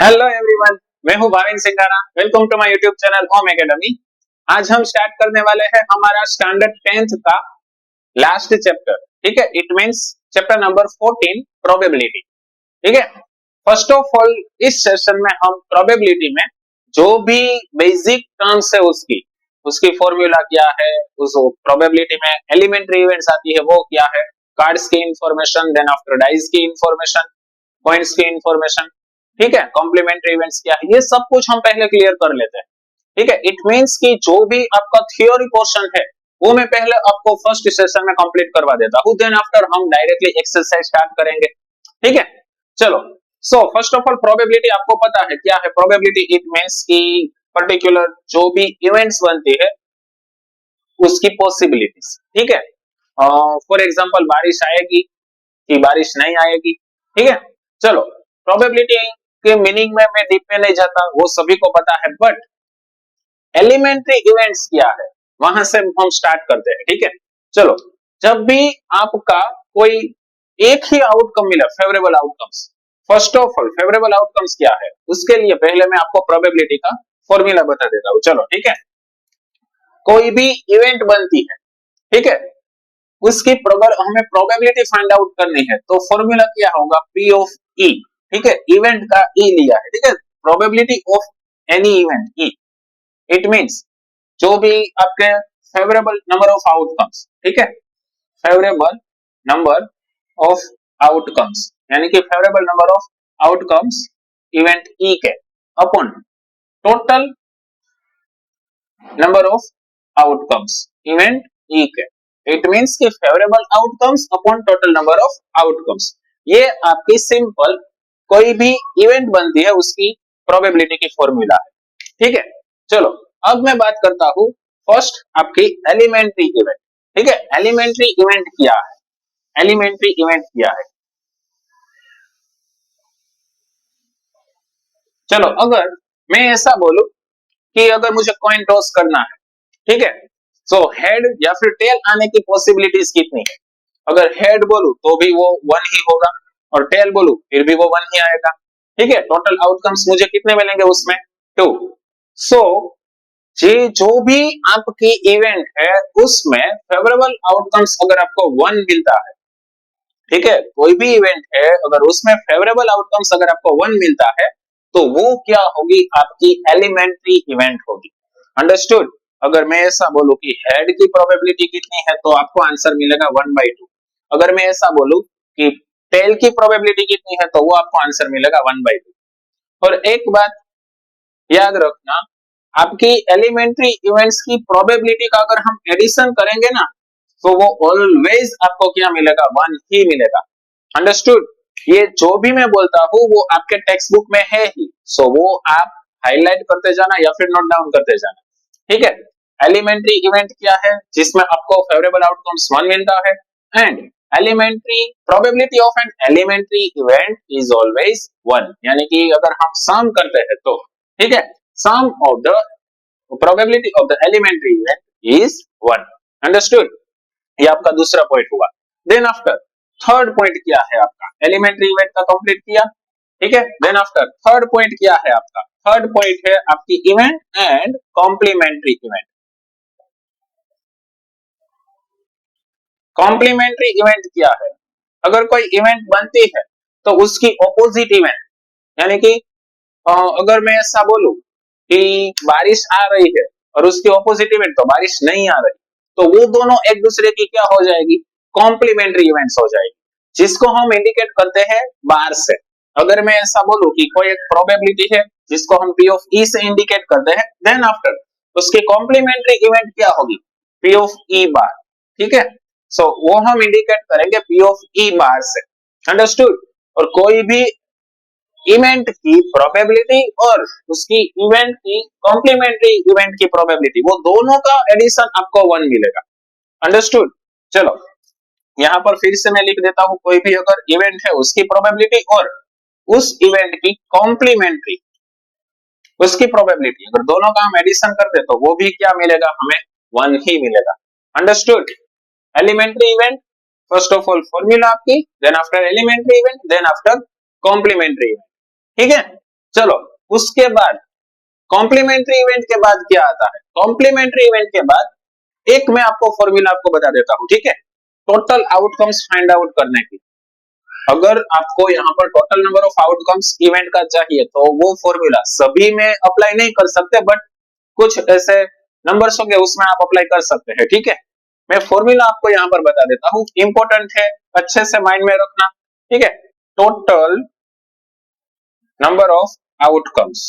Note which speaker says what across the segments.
Speaker 1: Hello everyone, मैं हूं Bhavin Singhana. Welcome to my YouTube channel home academy. आज हम स्टार्ट करने वाले हैं हमारा स्टैंडर्ड 10th का लास्ट चैप्टर। ठीक है, it means chapter number 14 probability. ठीक है, फर्स्ट ऑफ ऑल इस सेशन में हम प्रोबेबिलिटी में जो भी बेसिक टर्म्स है उसकी उसकी फॉर्मूला क्या है, उस प्रोबेबिलिटी में एलिमेंट्री इवेंट्स आती है वो क्या है, कार्ड्स की इंफॉर्मेशन, देन आफ्टर डाइस की इंफॉर्मेशन, पॉइंट्स की इंफॉर्मेशन, ठीक है, कॉम्प्लीमेंट्री इवेंट्स क्या है, ये सब कुछ हम पहले क्लियर कर लेते हैं। ठीक है, इट मींस कि जो भी आपका थ्योरी पोर्शन है वो मैं पहले आपको फर्स्ट सेशन में कंप्लीट करवा देता हूं, देन आफ्टर हम डायरेक्टली एक्सरसाइज स्टार्ट करेंगे। ठीक है, चलो। So first of all probability आपको पता है क्या है प्रोबेबिलिटी। इट मींस कि पर्टिकुलर जो भी इवेंट्स बनती है उसकी पॉसिबिलिटीज। ठीक है, फॉर एग्जांपल बारिश आएगी कि बारिश नहीं आएगी। ठीक है, चलो प्रोबेबिलिटी के मीनिंग में मैं डीप में नहीं जाता, वो सभी को पता है, बट एलिमेंट्री इवेंट्स क्या है वहां से हम स्टार्ट करते हैं। ठीक है, चलो। जब भी आपका कोई एक ही आउटकम मिला, favourable outcomes, first of all favourable outcomes क्या है उसके लिए पहले मैं आपको प्रोबेबिलिटी का फॉर्मूला बता देता हूं। चलो ठीक है, कोई भी इवेंट बनती है, ठीक है, उसकी हमें प्रोबेबिलिटी फाइंड आउट करनी है तो फॉर्मूला क्या होगा, पी ऑफ ई। ठीक है, इवेंट का ई लिया है। ठीक है, probability of any event E. It means जो भी आपके फेवरेबल नंबर ऑफ आउटकम्स, ठीक है, फेवरेबल नंबर ऑफ आउटकम्स यानी कि favourable number of outcomes event E के upon total number of outcomes event E के। इट मींस कि favourable outcomes upon total number of outcomes, ये आपकी सिंपल कोई भी इवेंट बनती है उसकी प्रोबेबिलिटी की फॉर्मूला है। ठीक है, चलो अब मैं बात करता हूं फर्स्ट आपकी एलिमेंट्री इवेंट। ठीक है, एलिमेंट्री इवेंट क्या है, एलिमेंट्री इवेंट क्या है। चलो अगर मैं ऐसा बोलूं कि अगर मुझे कॉइन टॉस करना है, ठीक है, सो हेड या फिर टेल आने की पॉसिबिलिटीज कितनी है। अगर हेड बोलूं तो भी वो वन ही होगा और टेल बोलूं फिर भी वो वन ही आएगा। ठीक है, टोटल आउटकम्स मुझे कितने मिलेंगे उसमें, टू। सो ये जो भी आपकी इवेंट है उसमें फेवरेबल आउटकम्स अगर आपको वन मिलता है, ठीक है, कोई भी इवेंट है अगर उसमें फेवरेबल आउटकम्स अगर आपको वन मिलता है तो वो क्या होगी, आपकी एलिमेंट्री इवेंट होगी। अंडरस्टूड। अगर मैं ऐसा बोलूं कि हेड की प्रोबेबिलिटी कितनी है तो आपको आंसर मिलेगा 1/2। अगर मैं ऐसा बोलूं कि टेल की प्रोबेबिलिटी कितनी है तो वो आपको आंसर मिलेगा 1/2। और एक बात याद रखना, आपकी एलिमेंट्री इवेंट्स की प्रोबेबिलिटी का अगर हम एडिशन करेंगे ना तो वो ऑलवेज आपको क्या मिलेगा, वन ही मिलेगा। अंडरस्टूड। ये जो भी मैं बोलता हूं वो आपके टेक्स्ट बुक में है ही, सो वो आप हाईलाइट करते जाना या फिर नोट डाउन करते जाना। ठीक है, एलिमेंट्री इवेंट क्या है जिसमें आपको फेवरेबल आउटकम्स वन मिलता है, and elementary probability of an elementary event is always one, यानी कि अगर हम सम करते हैं तो, ठीक है, sum of the probability of the elementary event is one. Understood. ये आपका दूसरा पॉइंट हुआ। देन आफ्टर थर्ड पॉइंट क्या है आपका, एलिमेंट्री इवेंट का कंप्लीट किया। ठीक है, देन आफ्टर थर्ड पॉइंट क्या है आपका, थर्ड पॉइंट है आपकी event and complementary event. Complementary event क्या है, अगर कोई इवेंट बनती है तो उसकी ऑपोजिट इवेंट, यानी कि अगर मैं ऐसा बोलूं कि बारिश आ रही है और उसकी ऑपोजिट इवेंट तो बारिश नहीं आ रही, तो वो दोनों एक दूसरे की क्या हो जाएगी, कॉम्प्लीमेंट्री इवेंट्स हो जाएगी, जिसको हम इंडिकेट करते हैं बार से। अगर मैं ऐसा बोलूं कि कोई एक प्रोबेबिलिटी है जिसको हम पी ऑफ ई से इंडिकेट करते हैं, देन आफ्टर उसकी कॉम्प्लीमेंट्री इवेंट क्या होगी, पी ऑफ ई बार। ठीक है, सो वो हम इंडिकेट करेंगे पी ऑफ ई बार से। अंडरस्टूड। और कोई भी इवेंट की प्रोबेबिलिटी और उसकी इवेंट की कॉम्प्लीमेंट्री इवेंट की प्रोबेबिलिटी, वो दोनों का एडिशन आपको वन मिलेगा। अंडरस्टूड। चलो यहां पर फिर से मैं लिख देता हूं, कोई भी अगर इवेंट है उसकी प्रोबेबिलिटी और उस इवेंट की कॉम्प्लीमेंट्री उसकी प्रोबेबिलिटी, अगर दोनों का हम एडिशन करते तो वो भी क्या मिलेगा, हमें वन ही मिलेगा। Understood. Elementary event, first of all formula आपकी, then after elementary event, then after complementary event. ठीक है, चलो उसके बाद कॉम्प्लीमेंट्री इवेंट के बाद क्या आता है? कॉम्प्लीमेंट्री इवेंट के बाद एक मैं आपको फॉर्मूला आपको बता देता हूं, ठीक है? टोटल आउटकम्स फाइंड आउट करने की। अगर आपको यहाँ पर total number of outcomes event का चाहिए तो वो फॉर्मूला सभी में अप्लाई नहीं कर सकते, बट कुछ ऐसे नंबर्स होंगे उसमें आप अप्लाई कर सकते हैं, ठीक है? मैं फॉर्मूला आपको यहाँ पर बता देता हूँ, इंपॉर्टेंट है, अच्छे से माइंड में रखना, ठीक है? Total number of outcomes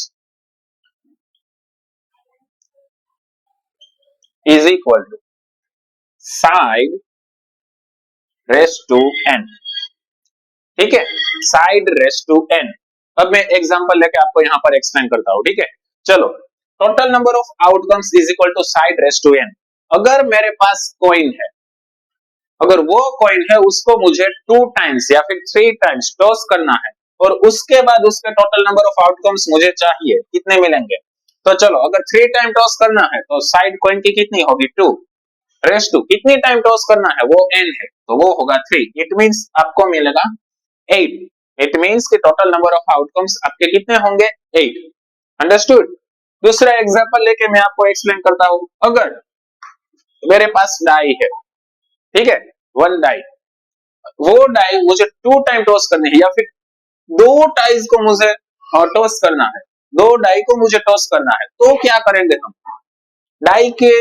Speaker 1: is equal to side race to N, ठीक है? Side race to N. अब मैं एग्जांपल लेके आपको यहाँ पर एक्सप्लेन करता हूँ, ठीक है? चलो, total number of outcomes is equal to side race to N. अगर मेरे पास कॉइन है, अगर वो कॉइन है उसको मुझे 2 टाइम्स या फिर 3 टाइम्स टॉस करना है और उसके बाद उसके टोटल नंबर ऑफ आउटकम्स मुझे चाहिए, कितने मिलेंगे? तो चलो, अगर 3 टाइम टॉस करना है तो साइड कॉइन की कितनी होगी? 2 रेस टू, कितनी टाइम टॉस करना है? वो n है, तो वो होगा 3। इट मींस आपको मिलेगा 8। इट मींस कि टोटल नंबर ऑफ आउटकम्स आपके कितने होंगे? 8। अंडरस्टूड? दूसरा एग्जांपल लेके मैं आपको एक्सप्लेन करता हूं। अगर मेरे पास डाई है, ठीक है, 1 डाई, वो डाई मुझे 2 टाइम टॉस करनी है या फिर 2 डाइस को मुझे टॉस करना है, 2 डाई को मुझे टॉस करना है, तो क्या करेंगे हम? डाई के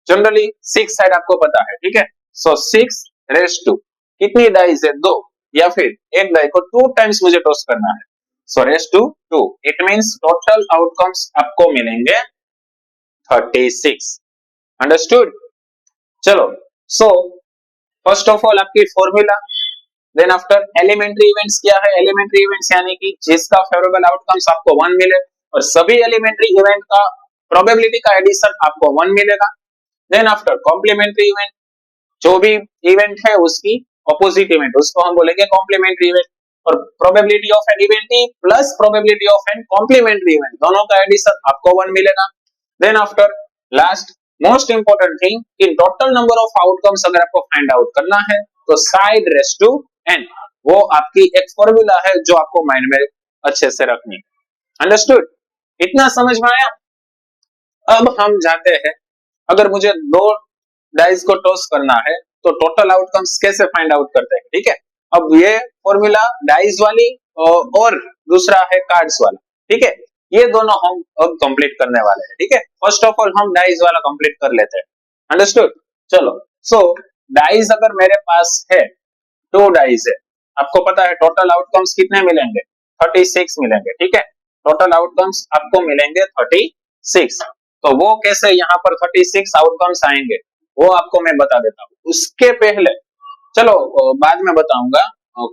Speaker 1: जनरली 6 साइड आपको पता है, ठीक है? सो 6 रेस टू, कितनी डाइस है? 2, या फिर एक डाई को 2 टाइम्स मुझे टॉस करना है, so raise to 2। It means total outcomes आपको मिलेंगे 36। अंडरस्टूड? चलो, सो फर्स्ट ऑफ ऑल आपकी formula, then after elementary events क्या है? एलिमेंट्री इवेंट्स यानी कि जिसका फेवरेबल आउटकम्स आपको 1 मिले और सभी एलिमेंट्री इवेंट का प्रोबेबिलिटी का एडिशन आपको 1 मिलेगा। देन आफ्टर कॉम्प्लीमेंट्री इवेंट, जो भी इवेंट है उसकी ऑपोजिट इवेंट, उसको हम बोलेंगे कॉम्प्लीमेंट्री इवेंट। और probability of an event plus probability of an complementary event, दोनों का एडिशन आपको 1 मिलेगा। Then after last most important thing, in total number of outcomes अगर आपको फाइंड आउट करना है तो साइड रेस टू एन, वो आपकी एक फॉर्मूला है जो आपको माइंड में अच्छे से रखनी है। अंडरस्टूड? इतना समझ में आया? अब हम जाते हैं, अगर मुझे 2 डाइस को टॉस करना है तो टोटल आउटकम्स कैसे फाइंड आउट करते हैं, ठीक है? अब ये फॉर्मूला डाइस वाली और दूसरा है कार्ड्स वाला, ठीक है? ये दोनों हम अब कंप्लीट करने वाले हैं, ठीक है? फर्स्ट ऑफ ऑल हम डाइस वाला कंप्लीट कर लेते हैं। अंडरस्टूड? चलो, सो डाइस अगर मेरे पास है, 2 डाइस है, आपको पता है टोटल आउटकम्स कितने मिलेंगे? 36 मिलेंगे, ठीक है? टोटल आउटकम्स आपको मिलेंगे 36। तो वो कैसे यहाँ पर 36 आउटकम्स आएंगे वो आपको मैं बता देता हूँ। उसके पहले चलो बाद में बताऊंगा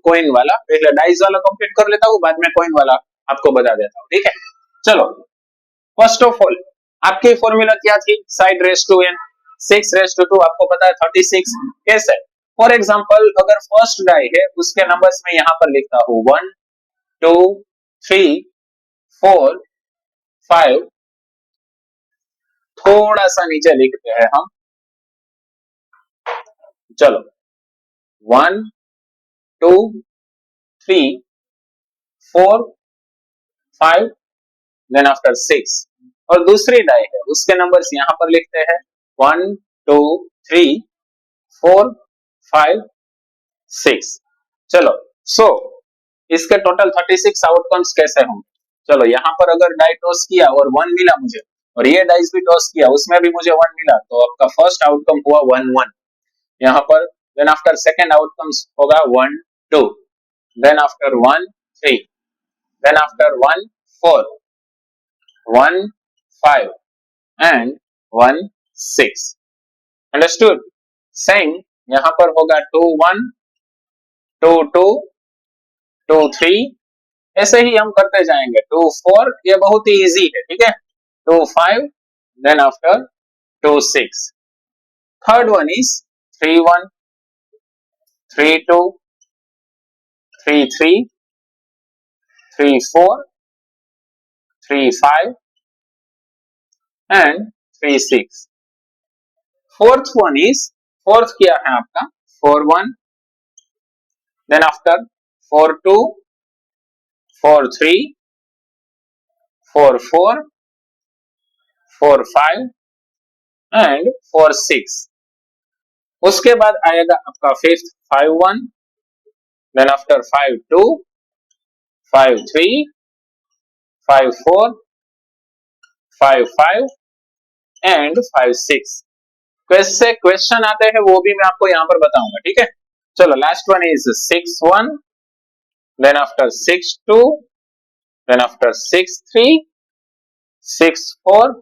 Speaker 1: कॉइन वाला, पहले डाइस वाला कंप्लीट कर लेता हूँ, बाद में कॉइन वाला आपको बता देता हूँ, ठीक है? चलो, फर्स्ट ऑफ ऑल आपकी फॉर्मूला क्या थी? Side race to n, 6 raise to 2, आपको पता है 36 कैसे? फॉर एग्जांपल अगर फर्स्ट डाई है उसके नंबर्स में यहाँ पर लिखता हूँ 1 2 3 4 5, थोड़ा सा नीचे लिखते हैं हम, चलो 1 2 3 4 5, देन आफ्टर 6। और दूसरी डाई है उसके नंबर्स यहां पर लिखते हैं 1 2 3 4 5 6। चलो, सो इसके टोटल 36 आउटकम्स कैसे होंगे? चलो, यहां पर अगर डाई टॉस किया और 1 मिला मुझे, और ये डाइस भी टॉस किया उसमें भी मुझे 1 मिला, तो आपका फर्स्ट आउटकम हुआ 1 1 यहाँ पर। देन आफ्टर सेकंड आउटकम्स होगा 1 2, then after 1 3, then after 1 4, 1 5 and 1 6। Understood? Same यहाँ पर होगा 2 1 2 2 2 3, ऐसे ही हम करते जाएंगे 2 4, ये बहुत ही इजी है, ठीक है? 2 5, then after 2 6। Third one is 3 1 3 2 3 3 3 4 3 5 and 3 6। Fourth one is, fourth क्या है आपका? 4 1, देन आफ्टर 4 2 4 3 4 4, 4 5 एंड 4 6। उसके बाद आएगा आपका फिफ्थ 5 1, देन आफ्टर 5 2, 5 3, 5 4, 5 5 एंड 5 6। कैसे क्वेश्चन आते हैं वो भी मैं आपको यहाँ पर बताऊंगा, ठीक है। चलो last one is 6 1, then after 6 2, then after 6 3, 6 4,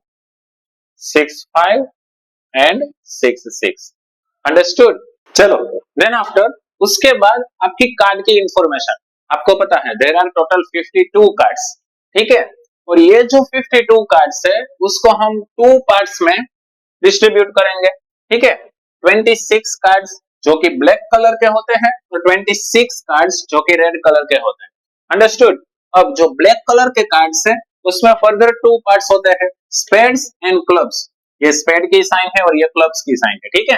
Speaker 1: 6 5 and 6 6। Understood. चलो देन आफ्टर उसके बाद आपकी कार्ड की इंफॉर्मेशन। आपको पता है देयर आर टोटल 52 कार्ड्स, ठीक है। और ये जो 52 कार्ड्स है उसको हम 2 पार्ट्स में डिस्ट्रीब्यूट करेंगे, ठीक है। 26 कार्ड्स जो कि ब्लैक कलर के होते हैं और 26 कार्ड्स जो कि रेड कलर के होते हैं। अंडरस्टूड। अब जो ब्लैक कलर के कार्ड्स है उसमें फर्दर 2 पार्ट्स होते हैं, स्पेड्स एंड क्लब्स। ये स्पेड की साइन है और ये क्लब्स की साइन है, ठीक है।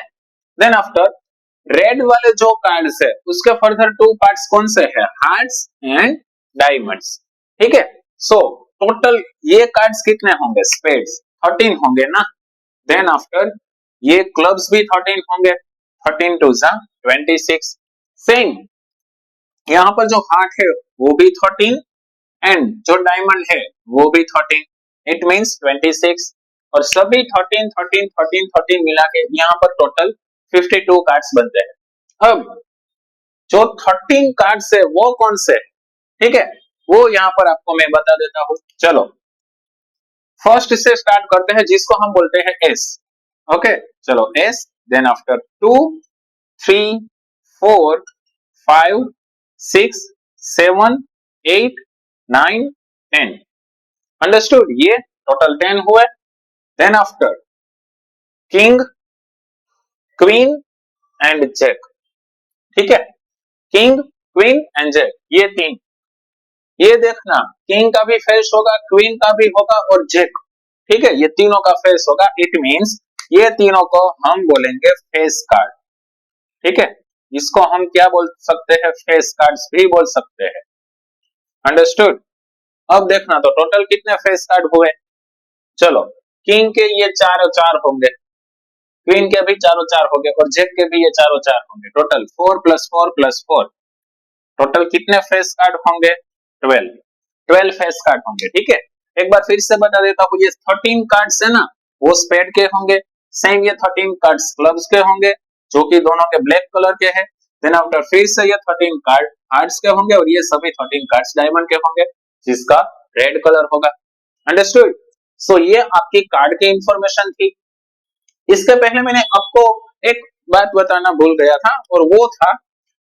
Speaker 1: देन आफ्टर रेड वाले जो कार्ड्स है उसके फर्दर 2 पार्ट्स कौन से है, हार्ट्स एंड डायमंड्स, ठीक है। सो टोटल ये कार्ड्स कितने होंगे, स्पेड्स 13 होंगे ना। देन आफ्टर ये क्लब्स भी 13 होंगे, 13 टू 26। सेम यहाँ पर जो हार्ट है वो भी 13 एंड जो डायमंड है वो भी 13, इट मींस 26। और सभी 13 13 13 13 मिला के यहाँ पर टोटल 52 कार्ड्स बनते हैं। अब जो 13 कार्ड्स है वो कौन से, ठीक है, वो यहाँ पर आपको मैं बता देता हूँ। चलो फर्स्ट से स्टार्ट करते हैं जिसको हम बोलते हैं एस। ओके चलो एस, देन आफ्टर 2 3 4 5 6 7 8 9 10। अंडरस्टूड। ये टोटल 10 हुए। Then after king, queen and jack, ठीक है। किंग, क्वीन एंड जैक ये 3। ये देखना किंग का भी फेस होगा, क्वीन का भी होगा और जैक, ठीक है, ये तीनों का फेस होगा। इट मींस ये तीनों को हम बोलेंगे फेस कार्ड, ठीक है। इसको हम क्या बोल सकते हैं, फेस कार्ड्स भी बोल सकते हैं। अंडरस्टूड। अब देखना तो टोटल कितने फेस कार्ड हुए। चलो किंग के ये चारों चार होंगे, क्वीन के भी चारों चार होंगे और जैक के भी ये चारों चार होंगे। टोटल 4 + 4 + 4, टोटल कितने फेस कार्ड होंगे, 12। 12 फेस कार्ड होंगे, ठीक है। एक बार फिर से बता देता हूँ, ये 13 कार्ड्स है ना वो स्पेड के होंगे। सेम ये 13 कार्ड्स क्लब्स के होंगे जो कि दोनों के ब्लैक कलर के हैं। देन आफ्टर फिर से ये 13 कार्ड हार्ट्स के होंगे और ये सभी 13 कार्ड्स डायमंड के होंगे जिसका रेड कलर होगा। अंडरस्टूड। सो ये आपकी कार्ड की इंफॉर्मेशन थी। इसके पहले मैंने आपको एक बात बताना भूल गया था और वो था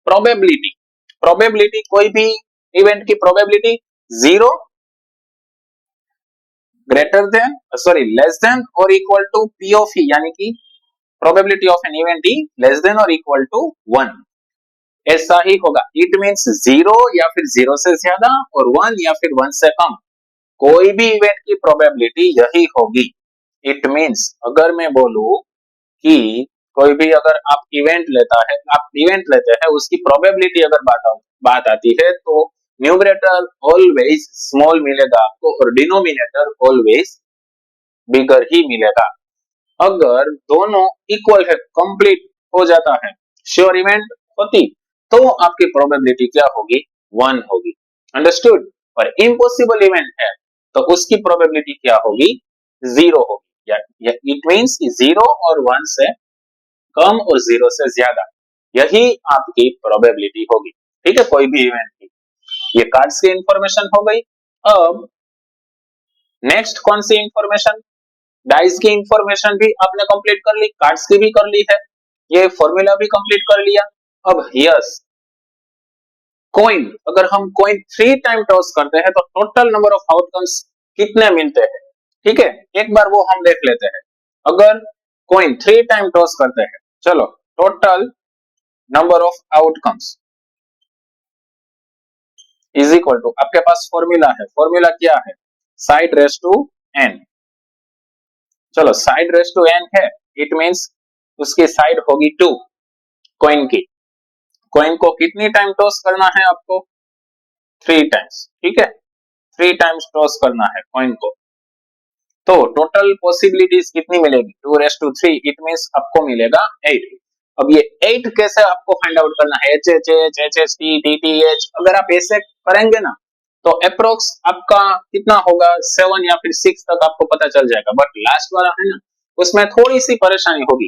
Speaker 1: प्रोबेबिलिटी। प्रोबेबिलिटी, कोई भी इवेंट की probability 0 greater than less than और इक्वल टू पी ऑफ ई, यानी कि probability of an event E less than और इक्वल टू 1, ऐसा ही होगा। इट मींस 0 या फिर 0 से ज्यादा और 1 या फिर 1 से कम, कोई भी इवेंट की प्रोबेबिलिटी यही होगी। इट मींस अगर मैं बोलूं कि कोई भी अगर आप इवेंट लेते हैं उसकी प्रोबेबिलिटी अगर बात आती है तो न्यूमरेटर ऑलवेज स्मॉल मिलेगा आपको और डिनोमिनेटर ऑलवेज बिगर ही मिलेगा। अगर दोनों इक्वल है, कंप्लीट हो जाता है, श्योर इवेंट होती, तो आपकी प्रोबेबिलिटी क्या होगी, 1 होगी। अंडरस्टूड। और इम्पॉसिबल इवेंट है तो उसकी प्रोबेबिलिटी क्या होगी, 0 होगी। इट मींस 0 और 1 से कम और 0 से ज्यादा, यही आपकी प्रोबेबिलिटी होगी, ठीक है, कोई भी इवेंट की। ये कार्ड्स की इंफॉर्मेशन हो गई। अब नेक्स्ट कौन सी इंफॉर्मेशन, डाइस की इंफॉर्मेशन भी आपने कंप्लीट कर ली, कार्ड्स की भी कर ली है, ये फॉर्मूला भी कंप्लीट कर लिया। अब यस कॉइन, अगर हम कॉइन 3 टाइम टॉस करते हैं तो टोटल नंबर ऑफ आउटकम्स कितने मिलते हैं, ठीक है, एक बार वो हम देख लेते हैं। अगर कॉइन 3 टाइम टॉस करते हैं, चलो total number of outcomes is equal to, आपके पास फॉर्मूला है, फॉर्मूला क्या है, साइड रेस टू एन। चलो साइड रेस टू एन है, इट मींस उसकी साइड होगी 2 कॉइन की। कॉइन को कितनी टाइम टॉस करना है आपको, 3 टाइम्स, ठीक है, 3 टाइम्स टॉस करना है कॉइन को, तो टोटल पॉसिबिलिटीज कितनी मिलेगी 2�3, इट मींस आपको मिलेगा 8। अब ये 8 कैसे आपको फाइंड आउट करना है, H H H H H T T T H, अगर आप ऐसे करेंगे ना तो अप्रोक्स आपका कितना होगा 7 या फिर 6 तक आपको पता चल जाएगा, बट लास्ट वाला है ना उसमें थोड़ी सी परेशानी होगी।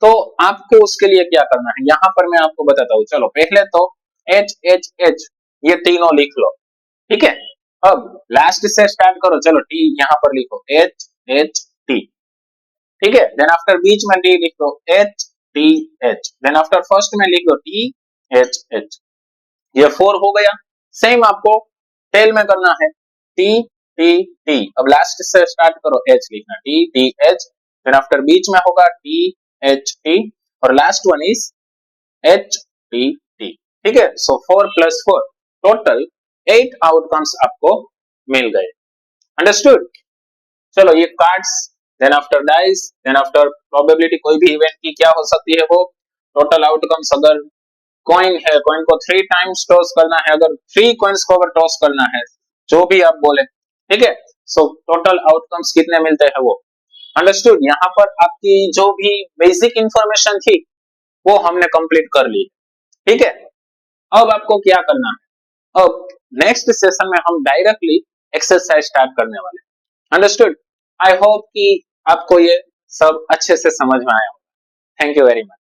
Speaker 1: तो आपको उसके लिए क्या करना है, यहाँ पर मैं आपको बताता हूँ। चलो पहले तो एच एच एच ये तीनों लिख लो, ठीक है। अब लास्ट से स्टार्ट करो, चलो टी यहाँ पर लिखो एच एच टी, ठीक है। देन आफ्टर बीच में टी लिख दो H T H, then after first में लिख दो टी एच एच, ये 4 हो गया। सेम आपको टेल में करना है टी टी टी, अब लास्ट से स्टार्ट करो एच लिखना T T H, then after बीच में होगा टी एच टी और last one is H T T, ठीक है। सो 4 + 4 टोटल 8 आउटकम्स आपको मिल गए, अंडरस्टूड। चलो ये cards, then after dice, then after probability कोई भी इवेंट की क्या हो सकती है वो टोटल आउटकम्स। अगर कॉइन है, कॉइन को 3 टाइम्स टॉस करना है, अगर 3 कॉइन्स को अगर टॉस करना है जो भी आप बोले, ठीक है। सो टोटल आउटकम्स कितने मिलते हैं वो अंडरस्टूड। यहाँ पर आपकी जो भी बेसिक इंफॉर्मेशन थी वो हमने कंप्लीट कर ली, ठीक है। अब आपको क्या करना है, अब नेक्स्ट सेशन में हम डायरेक्टली एक्सरसाइज स्टार्ट करने वाले, अंडरस्टूड। आई होप कि आपको ये सब अच्छे से समझ में आया। Thank you very much.